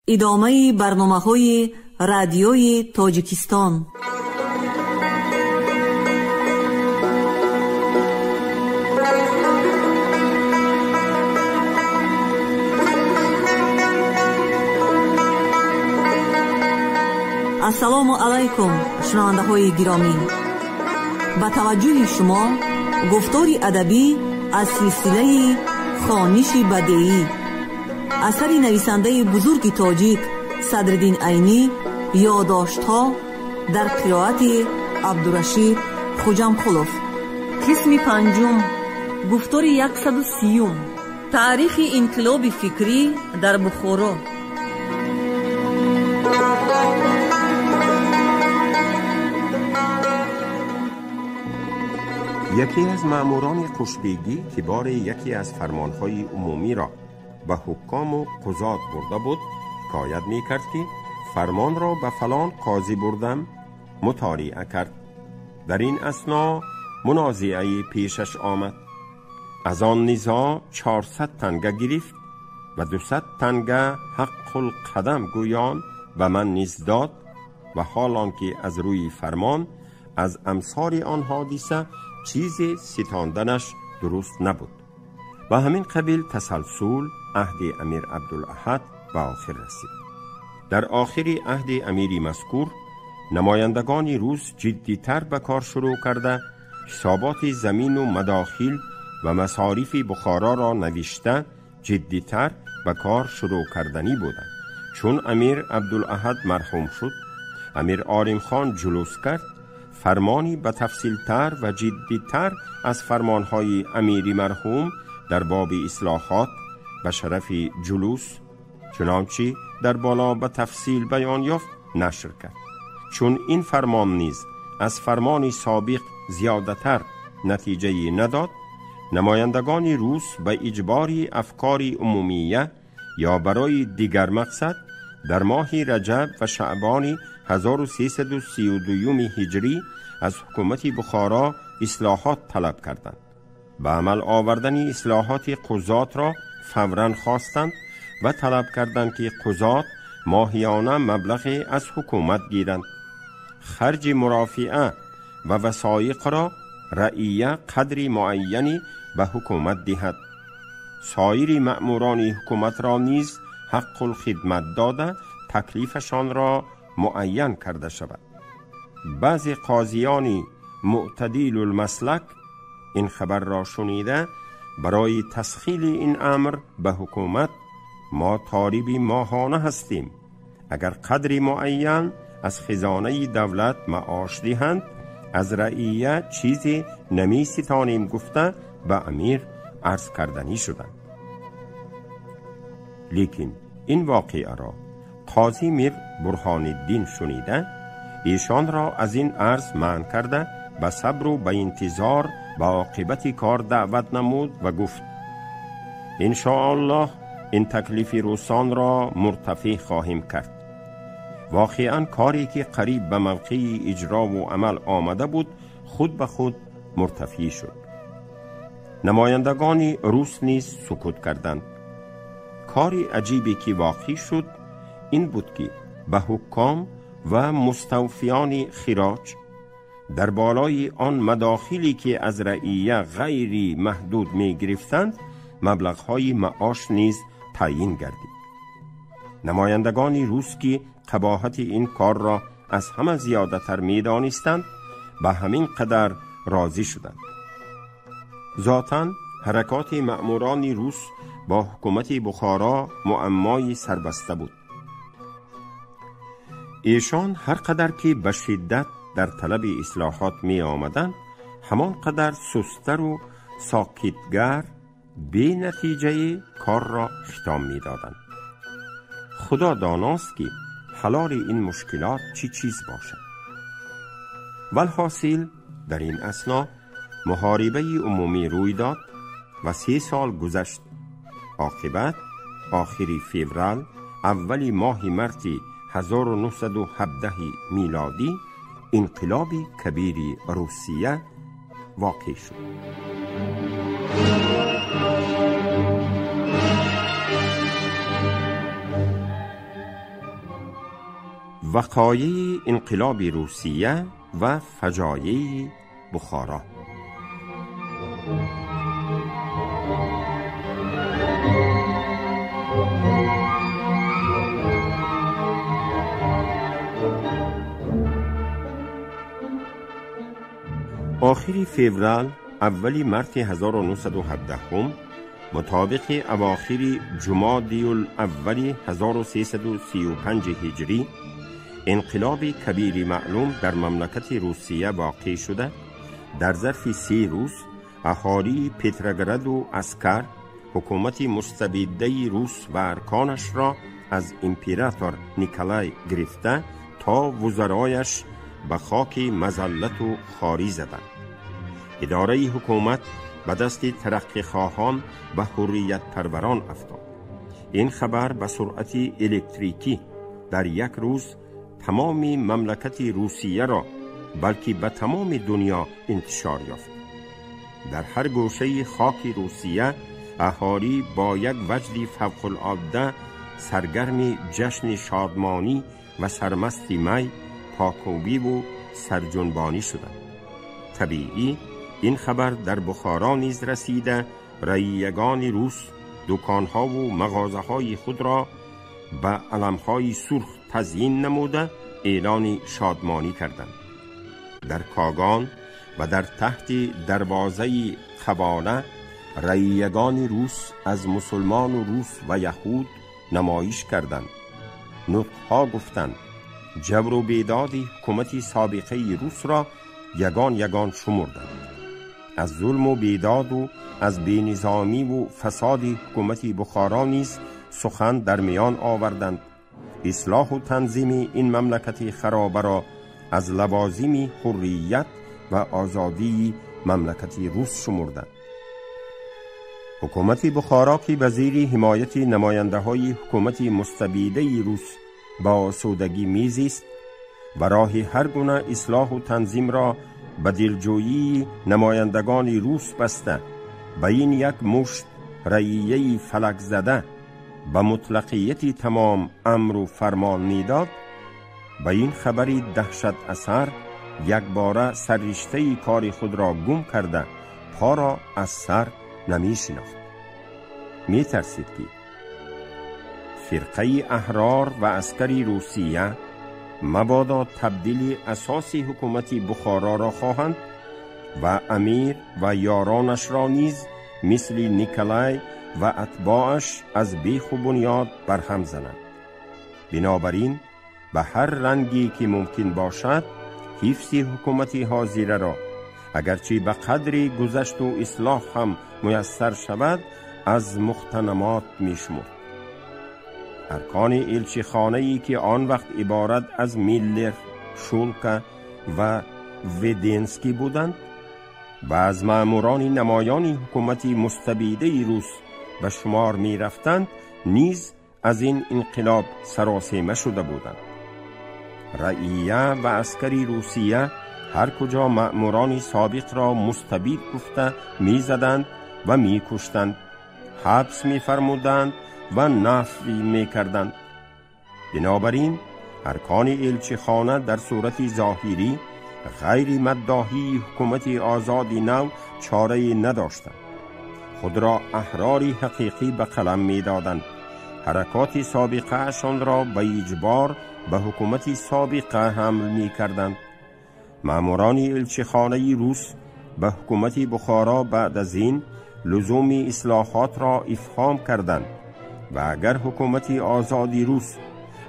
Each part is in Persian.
ادامه برنامه‌های رادیوی تاجیکستان. السلام علیکم شنونده های گرامی، با توجه شما گفتاری ادبی از سلسله خوانش بدیعی اثر نویسنده بزرگ تاجیک صدرالدین عینی، یادداشت‌ها در قرائت عبدالرشید خوجمخلوف. قسم پنجم، گفتار 130، تاریخ انقلاب فکری در بخارا. یکی از ماموران قشبیگی که بار یکی از فرمانهای عمومی را به حکام و قضات برده بود شکایت می کرد که فرمان را به فلان قاضی بردم مطالعه کرد. در این اثنا منازعه پیشش آمد. از آن نزاع 400 تنگه گرفت و 200 تنگه حق القدم گویان و من نیز داد و حالان که از روی فرمان از امثال آن حادثه چیزی ستاندنش درست نبود. و همین قبیل تسلسل عهد امیر عبدالاحد به آخر رسید. در آخر عهد امیری مذکور نمایندگان روس جدی‌تر به کار شروع کرده حسابات زمین و مداخل و مصارف بخارا را نوشته جدی‌تر به کار شروع کردنی بودند. چون امیر عبدالاحد مرحوم شد، امیر عالم خان جلوس کرد فرمانی به تفصیل تر و جدی تر از فرمانهای امیری مرحوم در باب اصلاحات به شرف جلوس چنانچه در بالا به تفصیل بیان یافت نشر کرد. چون این فرمان نیز از فرمان سابق زیادتر نتیجه نداد، نمایندگان روس به اجبار افکار عمومیه یا برای دیگر مقصد در ماه رجب و شعبان 1332 هجری از حکومت بخارا اصلاحات طلب کردند. به عمل آوردن اصلاحات قضات را فوراً خواستند و طلب کردند که قضات ماهیانه مبلغ از حکومت گیرند. خرج مرافعه و وثایق را رعیه قدری معینی به حکومت دهد. سایر مأموران حکومت را نیز حق الخدمت داده تکلیفشان را معین کرده شود. بعضی قاضیان معتدل المسلک این خبر را شنیده برای تسهیل این امر به حکومت ما طالب ماهانه هستیم، اگر قدری معین از خزانه دولت معاش دهند از رعیه چیزی نمی ستانیم گفته به امیر عرض کردنی شدند. لیکن این واقعه را قاضی میر برهان الدین شنیده ایشان را از این عرض منع کرده به صبر و به انتظار به عاقبت کار دعوت نمود و گفت انشاءالله این تکلیف روسان را مرتفع خواهیم کرد. واقعا کاری که قریب به موقع اجرا و عمل آمده بود خود به خود مرتفع شد. نمایندگان روس نیز سکوت کردند. کاری عجیبی که واقع شد این بود که به حکام و مستوفیان خراج در بالای آن مداخلی که از رعیه غیر محدود می گرفتند مبلغ‌های معاش نیز تعیین گردید. نمایندگان روس که قباحت این کار را از همه زیادتر می دانستند به همین قدر راضی شدند. ذاتاً حرکات مأموران روس با حکومت بخارا معمای سربسته بود. ایشان هر قدر که به شدت در طلب اصلاحات می آمدند همان قدر سستر و ساکتگر بی نتیجه کار را ختام می دادند. خدا داناست که حلال این مشکلات چی چیز باشد. والحاصل در این اثنا محاربه عمومی روی داد و 3 سال گذشت. عاقبت آخری فوریه اولی ماه مارس 1917 میلادی انقلاب کبیر روسیه واقع شد. وقایع انقلاب روسیه و فجایع بخارا. آخری فوریه اولی مارس 1917 مطابق اواخر جمادی الاول 1335 هجری انقلاب کبیر معلوم در مملکت روسیه واقع شده. در ظرف 3 روز اهالی پترگراد و اسکر حکومت مستبده روس و ارکانش را از امپراتور نیکولای گرفته تا وزرایش به خاک مذلت و خواری زدند. اداره حکومت به دست ترقی خواهان و حریت پروران افتاد. این خبر به سرعت الکتریکی در یک روز تمام مملکت روسیه را بلکه به تمام دنیا انتشار یافت. در هر گوشه خاک روسیه اهالی با یک وجد فوق العاده سرگرم جشن شادمانی و سرمستی می، پاکوبی و سرجنبانی شدند. طبیعی این خبر در بخارا نیز رسیده. رعیگان روس دکانها و مغازه‌های خود را به علم‌های سرخ تزیین نموده اعلان شادمانی کردند. در کاغان و در تحت دروازه قباله رعیگان روس از مسلمان و روس و یهود نمایش کردند. نطق‌ها گفتند. جبر و بیداد حکومت سابقه روس را یگان شمردند. از ظلم و بیداد و از بی‌نظامی و فساد حکومت بخارا نیز سخن در میان آوردند. اصلاح و تنظیم این مملکت خرابه را از لوازم حریت و آزادی مملکت روس شمردند. حکومت بخارا که وزیر حمایت نماینده های حکومت مستبده روس با آسودگی میزیست و راه هر گونه اصلاح و تنظیم را به دلجویی نمایندگان روس بسته به این یک مشت رعیه فلک زده به مطلقیت تمام امر و فرمان میداد، به این خبری دهشت اثر یک باره سررشته کار خود را گم کرده پا را از سر نمی شناخت. می ترسید که فرقه احرار و عسکری روسیه مبادا تبدیل اساسی حکومت بخارا را خواهند و امیر و یارانش را نیز مثل نیکولای و اتباعش از بیخ و بنیاد برهم زنند. بنابراین به هر رنگی که ممکن باشد حفظ حکومت حاضره را اگرچه به قدر گذشت و اصلاح هم میسر شود از مغتنمات میشمرد. ارکان الچخانه‌ای که آن وقت عبارت از میلر، شولکه و ودینسکی بودند و از ماموران نمایان حکومت مستبده روس به شمار می رفتند نیز از این انقلاب سراسیمه شده بودند. رعیه و عسکری روسیه هر کجا ماموران سابق را مستبد گفته می زدند و می کشتند، حبس می فرمودند و نفی می کردند. بنابراین ارکان الچخانه در صورت ظاهری غیر مداحی حکومت آزاد نو چاره نداشتند. خود را احراری حقیقی به قلم می دادند. حرکات سابقه اشان را به اجبار به حکومت سابقه حمل می کردند. ماموران الچخانه روس به حکومت بخارا بعد از این لزوم اصلاحات را افهام کردند و اگر حکومت آزادی روس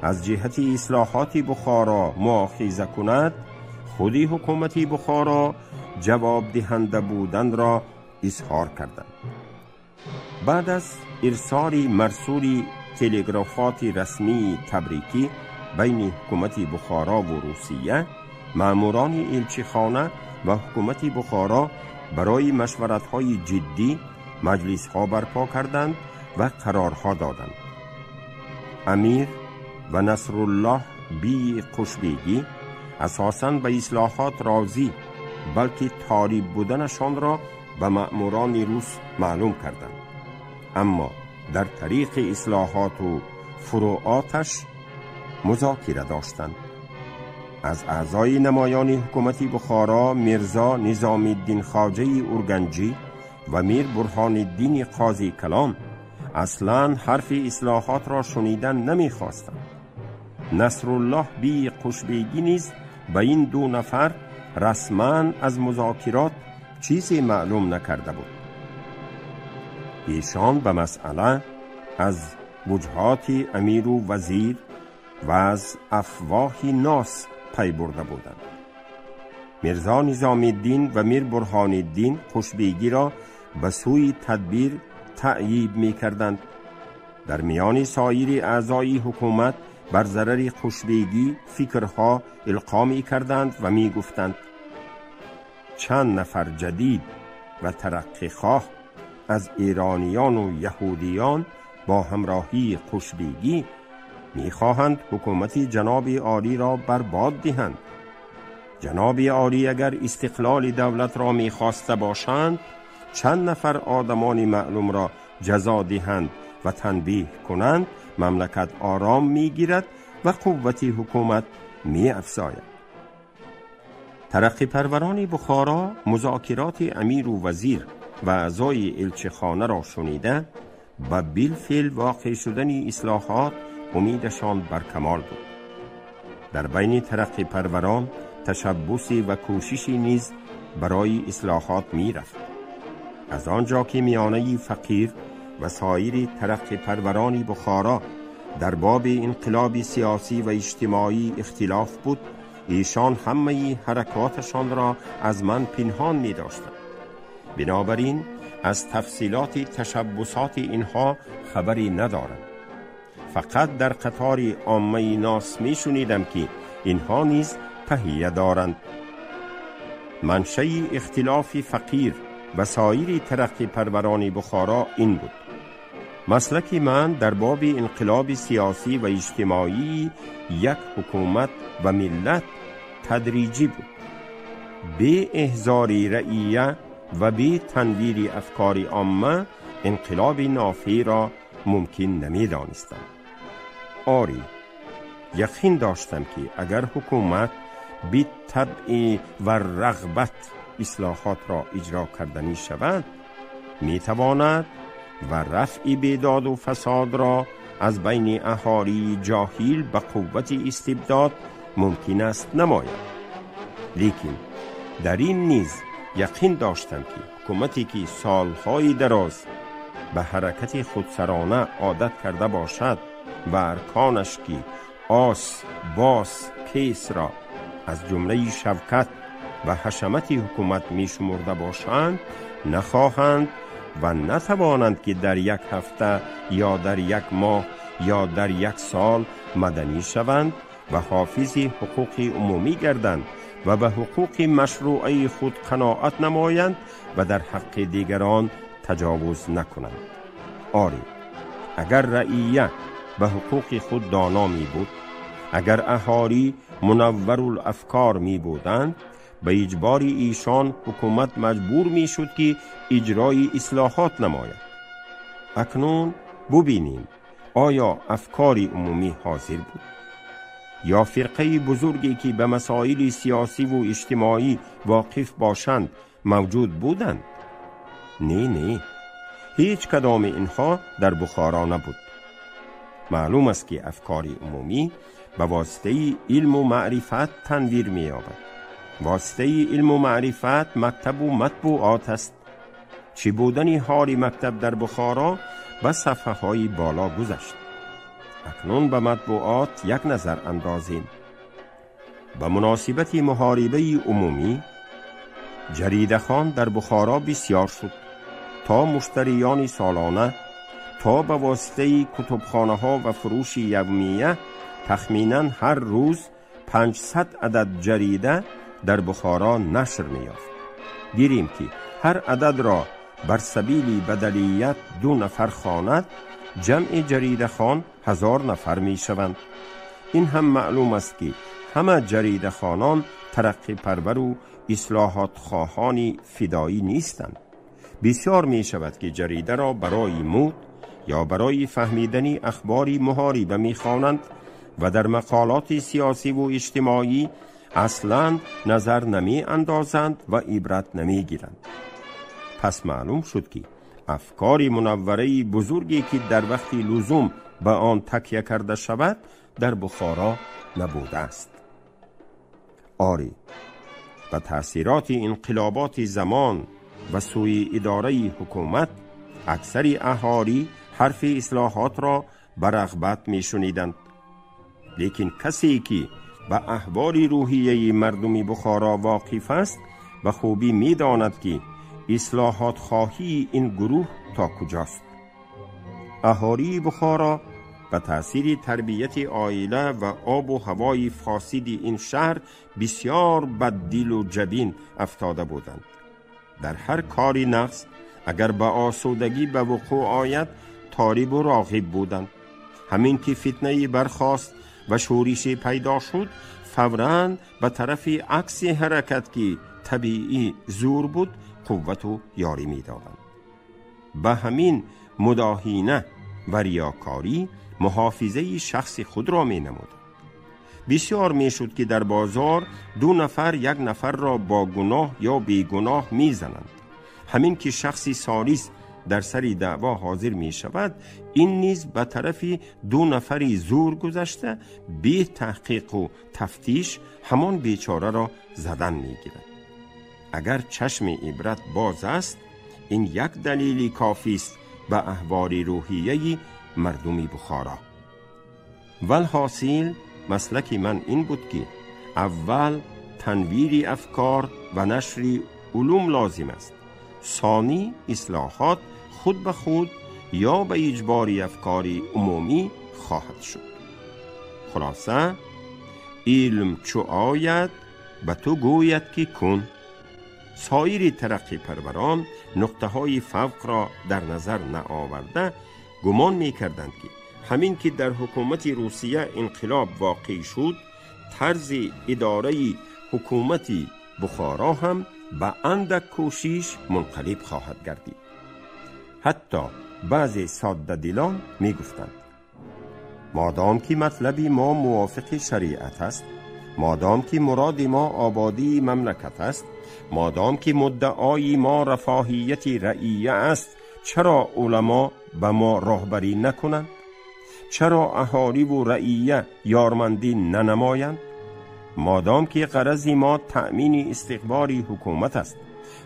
از جهت اصلاحات بخارا مؤاخذه کند، خودی حکومت بخارا جواب دهنده بودن را اظهار کردند. بعد از ارسال مرسول تلگرافات رسمی تبریکی بین حکومت بخارا و روسیه، ماموران الچخانه و حکومت بخارا برای مشورت‌های جدی مجلس‌ها برپا کردند و قرارها دادند. امیر و نصرالله بی قشبیگی اساساً به اصلاحات راضی بلکه طالب بودنشان را به مأموران روس معلوم کردند، اما در طریق اصلاحات و فروعاتش مذاکره داشتند. از اعضای نمایان حکومت بخارا میرزا نظام الدین خواجه اورگنجی و میر برهان الدین قاضی کلام اصلاً حرف اصلاحات را شنیدن نمی‌خواستند. نصرالله بی قشبیگی نیز به این دو نفر رسما از مذاکرات چیزی معلوم نکرده بود. ایشان به مسئله از وجهات امیر و وزیر و از افواه ناس پی برده بودند. میرزا نظام الدین و میر برهان الدین خوشبیگی را به سوی تدبیر تأیید می کردند. در میان سایر اعضای حکومت بر ضرر خوشبیگی فکرها القا می کردند و می گفتند چند نفر جدید و ترقی خواه از ایرانیان و یهودیان با همراهی خوشبیگی می خواهند حکومت جناب عالی را برباد دهند. جناب عالی اگر استقلال دولت را می خواسته باشند چند نفر آدمان معلوم را جزا دهند و تنبیه کنند، مملکت آرام می گیرد و قوت حکومت می افزاید. ترقی پروران بخارا مذاکرات امیر و وزیر و اعضای الچخانه را شنیده و بالفعل واقع شدن اصلاحات امیدشان برکمال بود. در بین ترقی پروران تشبثی و کوششی نیز برای اصلاحات می رفت. از آنجا که میانه فقیر و سایر ترقی پروران بخارا در باب انقلاب سیاسی و اجتماعی اختلاف بود، ایشان همه حرکاتشان را از من پنهان می داشتند. بنابراین از تفصیلات تشبثات اینها خبری ندارم. فقط در قطار عامه ناس می شنیدم که اینها نیز تهیه دارند. منشأ اختلاف فقیر و سایر ترقی پروران بخارا این بود: مسلک من در باب انقلاب سیاسی و اجتماعی یک حکومت و ملت تدریجی بود. به احضار رعیه و به تنویر افکار عامه انقلاب نافع را ممکن نمی دانستم. آری، یقین داشتم که اگر حکومت به طبع و رغبت اصلاحات را اجرا کردنی شود می تواند و رفع بیداد و فساد را از بین اهالی جاهل به قوت استبداد ممکن است نماید. لیکن در این نیز یقین داشتم که حکومتی که سالهای دراز به حرکت خودسرانه عادت کرده باشد و ارکانش که آس، باس، کیس را از جمله شوکت و حشمت حکومت می شمرده باشند نخواهند و نتوانند که در یک هفته یا در یک ماه یا در یک سال مدنی شوند و حافظ حقوق عمومی گردند و به حقوق مشروعه خود قناعت نمایند و در حق دیگران تجاوز نکنند. آری، اگر رعیه به حقوق خود دانا می بود، اگر اهالی منور الافکار می بودند، به اجبار ایشان حکومت مجبور می شد که اجرای اصلاحات نماید. اکنون ببینیم آیا افکار عمومی حاضر بود؟ یا فرقه بزرگی که به مسائل سیاسی و اجتماعی واقف باشند موجود بودند؟ نه، هیچ کدام اینها در بخارا نبود. معلوم است که افکار عمومی به واسطه علم و معرفت تنویر می یابد. واسطه علم و معرفت مکتب و مطبوعات است. چی بودن حال مکتب در بخارا به صفحه های بالا گذشت. اکنون به مطبوعات یک نظر اندازیم. به مناسبت محاربه عمومی جریده خوان در بخارا بسیار شد تا مشتریان سالانه تا به واسطه کتبخانه ها و فروش یومیه تخمینا هر روز 500 عدد جریده در بخارا نشر می‌یافت. گیریم که هر عدد را بر سبیل بدلیت 2 نفر خواند، جمع جریده خوان 1000 نفر می شوند. این هم معلوم است که همه جریده خوانان ترقی پرور و اصلاحات خواهان فدایی نیستند. بسیار می شود که جریده را برای مود یا برای فهمیدن اخباری محاربه می خوانند و در مقالات سیاسی و اجتماعی اصلاً نظر نمی اندازند و عبرت نمی گیرند. پس معلوم شد که افکار منوره بزرگی که در وقت لزوم به آن تکیه کرده شود در بخارا نبوده است. آری، و تأثیرات انقلابات زمان و سوی اداره حکومت اکثر اهالی حرف اصلاحات را به رغبت می شنیدند. لیکن کسی که به احوال روحیه مردم بخارا واقف است به خوبی می داند که اصلاحات خواهی این گروه تا کجاست. اهالی بخارا به تأثیر تربیت عائله و آب و هوای فاسد این شهر بسیار بددل و جبین افتاده بودند. در هر کاری نقص اگر به آسودگی به وقوع آید طالب و راغب بودند. همین که فتنه برخاست و شورش پیدا شد فوراً به طرف عکس حرکت که طبیعی زور بود قوت و یاری می دادند. به همین مداهینه و ریاکاری محافظه شخص خود را می نمود. بسیار می شد که در بازار دو نفر یک نفر را با گناه یا بیگناه می زنند. همین که شخصی ثالث در سر دعوا حاضر می شود این نیز به طرف دو نفری زور گذشته بی تحقیق و تفتیش همان بیچاره را زدن می گیرد. اگر چشم عبرت باز است این یک دلیلی کافی است به احوال روحیه مردم بخارا. والحاصل مسلک من این بود که اول تنویر افکار و نشر علوم لازم است، ثانی اصلاحات خود به خود یا به اجبار افکار عمومی خواهد شد. خلاصه علم چو آید به تو گوید که کن. سایر ترقی پروران نقطه های فوق را در نظر نآورده گمان می کردند که همین که در حکومت روسیه انقلاب واقع شد طرز اداره حکومت بخارا هم به اندک کوشش منقلب خواهد گردید. حتی بعضی ساده دلان می گفتند مادام که مطلب ما موافق شریعت است، مادام که مراد ما آبادی مملکت است، مادام که مدعای ما رفاهیت رعیه است، چرا علما به ما راهبری نکنند؟ چرا اهالی و رعیه یارمندی ننمایند؟ مادام که غرض ما تأمین استقبال حکومت است،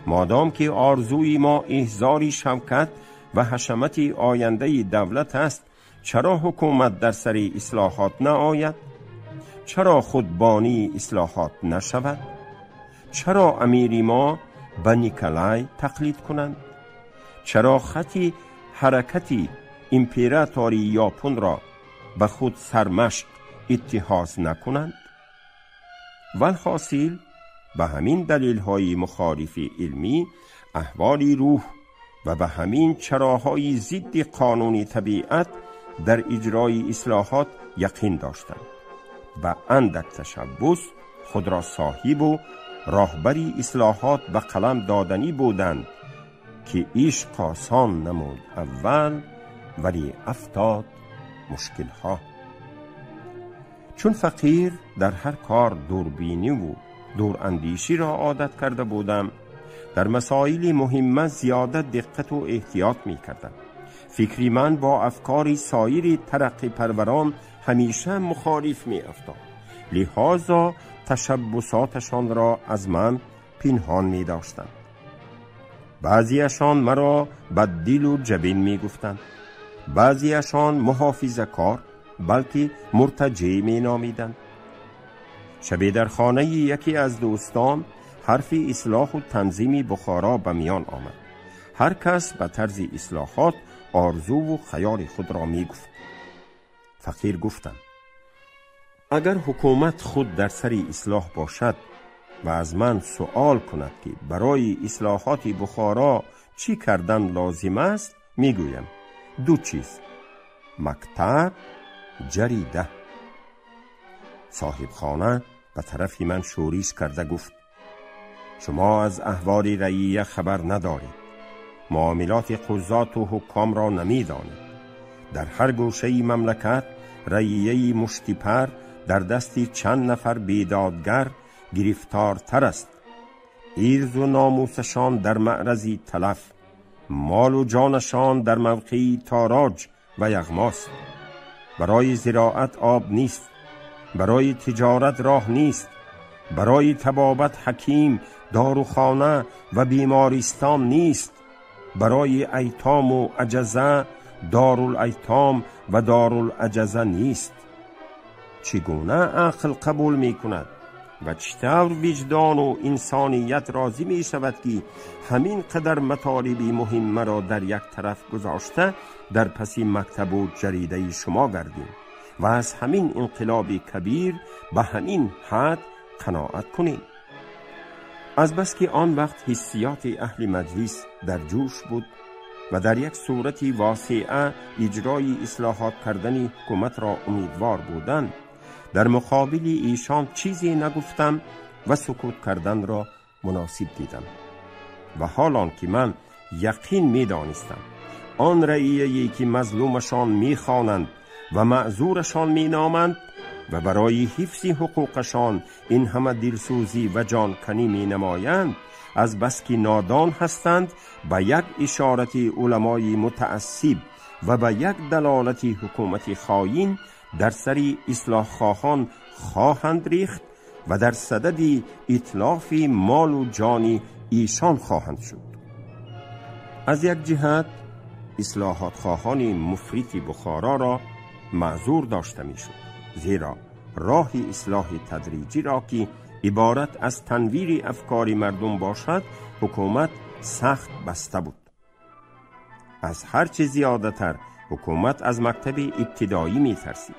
مادام که آرزوی ما احضار شوکت و حشمت آینده دولت است، چرا حکومت در سر اصلاحات نآید؟ چرا خودبانی اصلاحات نشود؟ چرا امیری ما به نیکلای تقلید کنند؟ چرا خطی حرکتی امپراتوری یاپن را به خود سرمشق اتخاذ نکنند؟ والحاصل به همین دلیل های مخالف علمی احوال روح و به همین چراهای ضد قانون طبیعت در اجرای اصلاحات یقین داشتند. به اندک تشبث خود را صاحب و راهبری اصلاحات به قلم دادنی بودند که عشق آسان نمود اول ولی افتاد مشکل ها. چون فقیر در هر کار دوربینی و دوراندیشی را عادت کرده بودم در مسائل مهمه زیاده دقت و احتیاط می کردم. فکری من با افکار سایر ترقی پروران همیشه مخالف می افتاد، لحاظا تشبساتشان را از من پنهان می داشتند. بعضیشان مرا بددل و جبین می گفتند، بعضیشان محافظه کار بلکه مرتجع می نامیدند. شبی در خانه یکی از دوستان حرف اصلاح و تنظیم بخارا به میان آمد. هر کس به طرز اصلاحات آرزو و خیال خود را می گفت. فقیر گفتم اگر حکومت خود در سر اصلاح باشد و از من سؤال کند که برای اصلاحات بخارا چی کردن لازم است، می گویم دو چیز: مکتب، جریده. صاحب خانه به طرف من شورش کرده گفت شما از احوال رعیه خبر ندارید، معاملات قضات و حکام را نمی دانید. در هر گوشه مملکت رعیه مشتیپر در دست چند نفر بیدادگر گرفتارتر است. عرض و ناموسشان در معرضی تلف، مال و جانشان در موقعی تاراج و یغماست. برای زراعت آب نیست، برای تجارت راه نیست، برای طبابت حکیم، داروخانه و بیمارستان نیست، برای ایتام و عجزه دارالایتام و دارالعجزه نیست. چگونه عقل قبول می کند و چطور وجدان و انسانیت راضی می شود که همین قدر مطالبی مهم را در یک طرف گذاشته در پس مکتب و جریده شما گردیم و از همین انقلاب کبیر به همین حد قناعت کنیم؟ از بس که آن وقت حسیات اهل مجلس در جوش بود و در یک صورتی واسعه اجرای اصلاحات کردن حکومت را امیدوار بودند، در مقابل ایشان چیزی نگفتم و سکوت کردن را مناسب دیدم. و حالان که من یقین می دانستم آن رعیه‌ای که مظلومشان می خوانند و معذورشان می نامند و برای حفظ حقوقشان این همه دلسوزی و جانکنی می نمایند، از بس که نادان هستند به یک اشارت علمای متعصب و به یک دلالت حکومت خائن در سر اصلاح خواهان خواهند ریخت و در صدد اتلاف مال و جان ایشان خواهند شد. از یک جهت اصلاحات خواهان مفرط بخارا را معذور داشته می شد، زیرا راه اصلاح تدریجی را که عبارت از تنویر افکار مردم باشد حکومت سخت بسته بود. از هر چه زیادتر حکومت از مکتب ابتدایی می ترسید.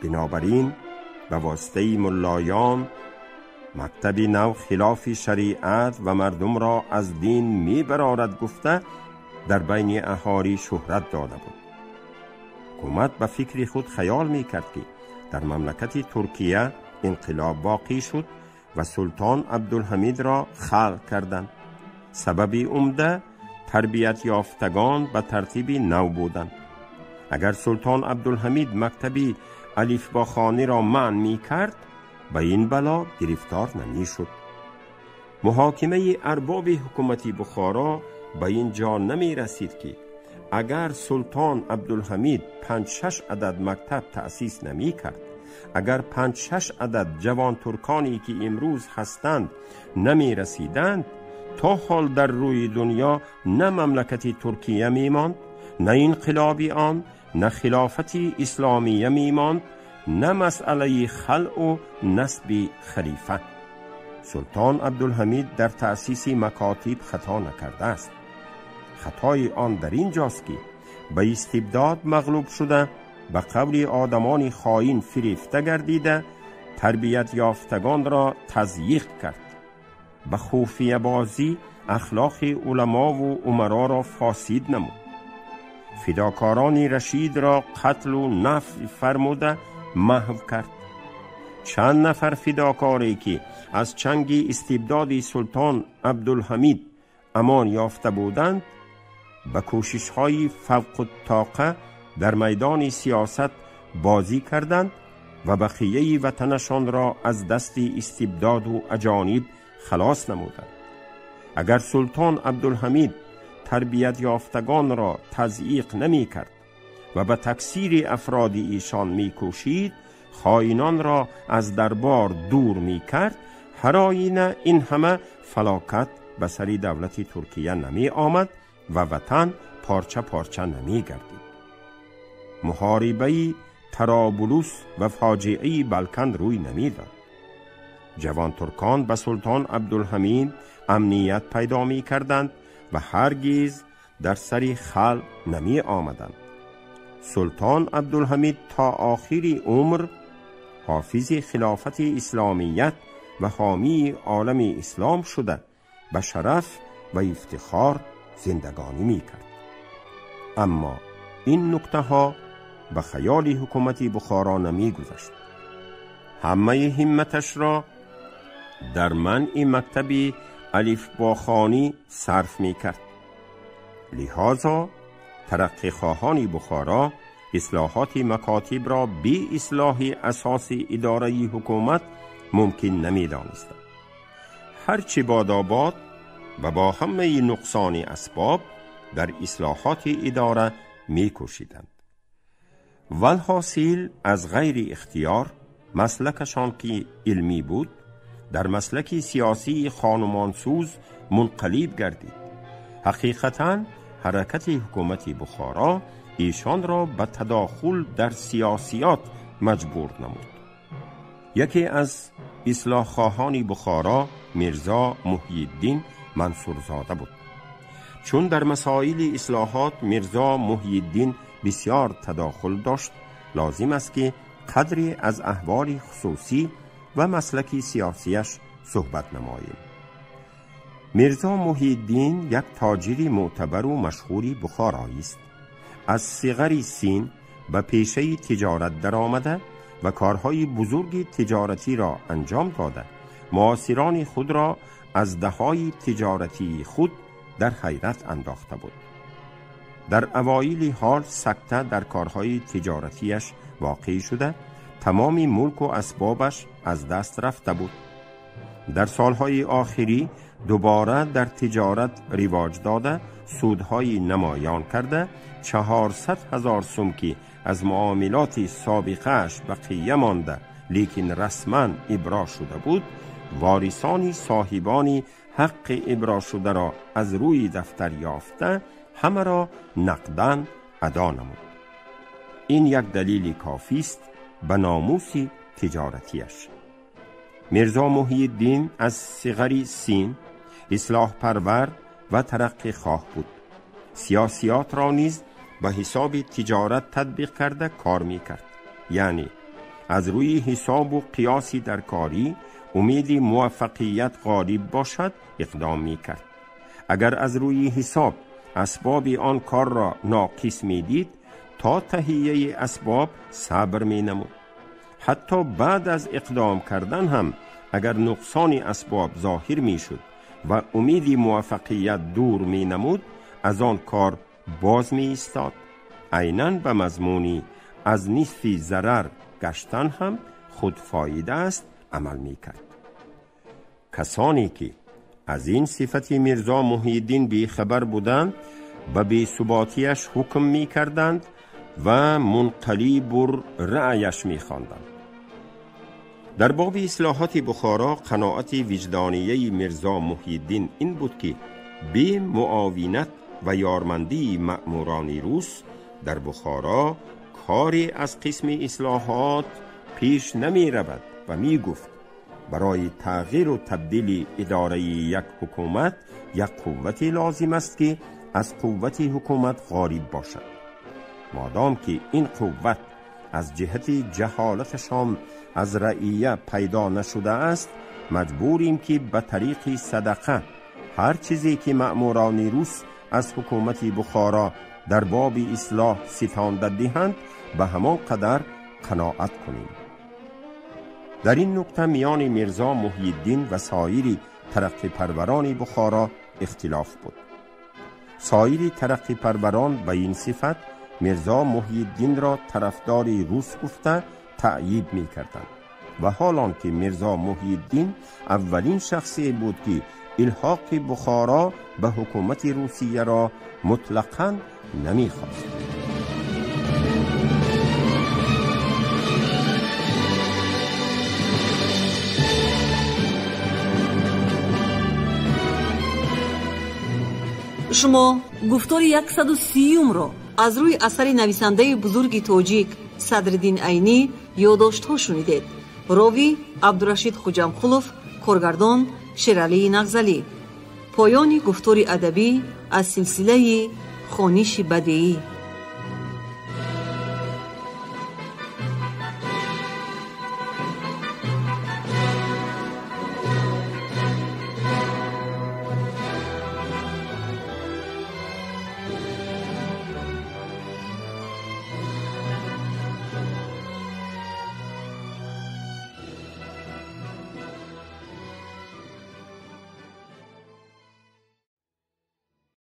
بنابراین به واسطه ملایان مکتب نو خلاف شریعت و مردم را از دین می برارد گفته در بین اهالی شهرت داده بود. حکومت به فکر خود خیال می کرد که در مملکت ترکیه انقلاب واقع شد و سلطان عبدالحمید را خلع کردند. سبب عمده تربیت یافتگان به ترتیب نو بودند. اگر سلطان عبدالحمید مکتب الفباخوانی را منع می کرد به این بلا گرفتار نمی شد. محاکمه ارباب حکومتی بخارا به این جا نمی رسید که اگر سلطان عبدالحمید 5-6 عدد مکتب تأسیس نمی کرد، اگر 5-6 عدد جوان ترکانی که امروز هستند نمی رسیدند، تا حال در روی دنیا نه مملکت ترکیه می ماند، نه انقلاب آن، نه خلافت اسلامیه می ماند، نه مسئله خلع و نصب خلیفه. سلطان عبدالحمید در تأسیس مکاتب خطا نکرده است. خطای آن در این جاست که به استبداد مغلوب شده، به قول آدمان خائن فریفته گردیده، تربیت یافتگان را تضییق کرد. به خفیه بازی اخلاق علما و امرا را فاسد نمود. فداکاران رشید را قتل و نفی فرموده محو کرد. چند نفر فداکاری که از چنگ استبداد سلطان عبدالحمید امان یافته بودند به کوشش‌های فوق الطاقه در میدان سیاست بازی کردند و بقیه وطنشان را از دست استبداد و اجانب خلاص نمودند. اگر سلطان عبدالحمید تربیت یافتگان را تضییق نمی کرد و به تکثیر افراد ایشان می کوشید، خائنان را از دربار دور می کرد، هر آینه این همه فلاکت به سر دولت ترکیه نمی آمد و وطن پارچه پارچه نمی گردید. محاربه طرابلس و فاجعه بلکند روی نمی داد. جوان ترکان به سلطان عبدالحمید امنیت پیدا می کردند و هرگز در سر خلع نمی آمدند. سلطان عبدالحمید تا آخر عمر حافظ خلافت اسلامیت و حامی عالم اسلام شده به شرف و افتخار زندگانی می کرد. اما این نکته ها به خیال حکومت بخارا نمی گذشت. همه همتش را در منع مکتب الفباخوانی صرف می کرد. لذا ترقی خواهان بخارا اصلاحات مکاتب را بی اصلاح اساس اداره حکومت ممکن نمی دانستند. هرچی باداباد و با همه نقصان اسباب در اصلاحات اداره می کوشیدند. والحاصل از غیر اختیار مسلکشان که علمی بود در مسلک سیاسی خانمانسوز منقلب گردید. حقیقتاً حرکت حکومت بخارا ایشان را به تداخل در سیاسیات مجبور نمود. یکی از اصلاح خواهان بخارا میرزا محی الدین منصورزاده بود. چون در مسائل اصلاحات میرزا محی الدین بسیار تداخل داشت، لازم است که قدری از احوال خصوصی و مسلکی سیاسیش صحبت نماییم. میرزا محی الدین یک تاجر معتبر و مشهوری بخارایی است. از صغر سین به پیشه تجارت درآمده و کارهای بزرگ تجارتی را انجام داده، معاصران خود را از دههای تجارتی خود در حیرت انداخته بود. در اوایل حال سکته در کارهای تجارتیش واقع شده، تمام ملک و اسبابش از دست رفته بود. در سالهای آخری دوباره در تجارت رواج داده، سودهای نمایان کرده، 400,000 سوم که از معاملات سابقهش بقیه مانده لیکن رسما ابرا شده بود، وارثان صاحبان حق ابرا شده را از روی دفتر یافته همه را نقداً ادا نمود. این یک دلیل کافی است به ناموس تجارتیش. میرزا محی الدین از صغر سین اصلاح پرور و ترقی خواه بود. سیاسیات را نیز به حساب تجارت تطبیق کرده کار می کرد. یعنی از روی حساب و قیاسی در کاری امید موفقیت غالب باشد اقدام می کرد. اگر از روی حساب اسباب آن کار را ناقص می دید، تا تهیه اسباب صبر می نمود. حتی بعد از اقدام کردن هم اگر نقصان اسباب ظاهر می شد و امید موفقیت دور می نمود، از آن کار باز می ایستاد. عیناً به مضمونی از نصف ضرر گشتن هم خود فایده است عمل می کرد. کسانی که از این صفت میرزا محی الدین بی خبر بودند به بی‌ثباتیش حکم می کردند و منقلب رأیش می خواندند. در باب اصلاحات بخارا قناعت وجدانیه میرزا محی الدین این بود که بی معاونت و یارمندی مأموران روس در بخارا کاری از قسم اصلاحات پیش نمی رود و می گفت برای تغییر و تبدیل اداره یک حکومت یک قوتی لازم است که از قوت حکومت غالب باشد. مادام که این قوت از جهت جهالتشان از رعیه پیدا نشده است، مجبوریم که به طریق صدقه هر چیزی که مأموران روس از حکومت بخارا در باب اصلاح ستانده دهند به همان قدر قناعت کنیم. در این نقطه میان میرزا محی الدین و سایر ترقی پروران بخارا اختلاف بود. سایر ترقی پروران به این صفت میرزا محی الدین را طرفدار روس گفته تأیید می کردند و حالان که میرزا محی الدین اولین شخصی بود که الحاق بخارا به حکومت روسیه را مطلقاً نمی خواست. شما گفتار 130 را از روی اثر نویسنده بزرگ تاجیک صدرالدین عینی یادداشت‌ها شنیدید. راوی عبدالرشید خوجمخلوف، کارگردان شیرعلی نغزلی. پایان گفتار ادبی از سلسله خوانش بدیعی.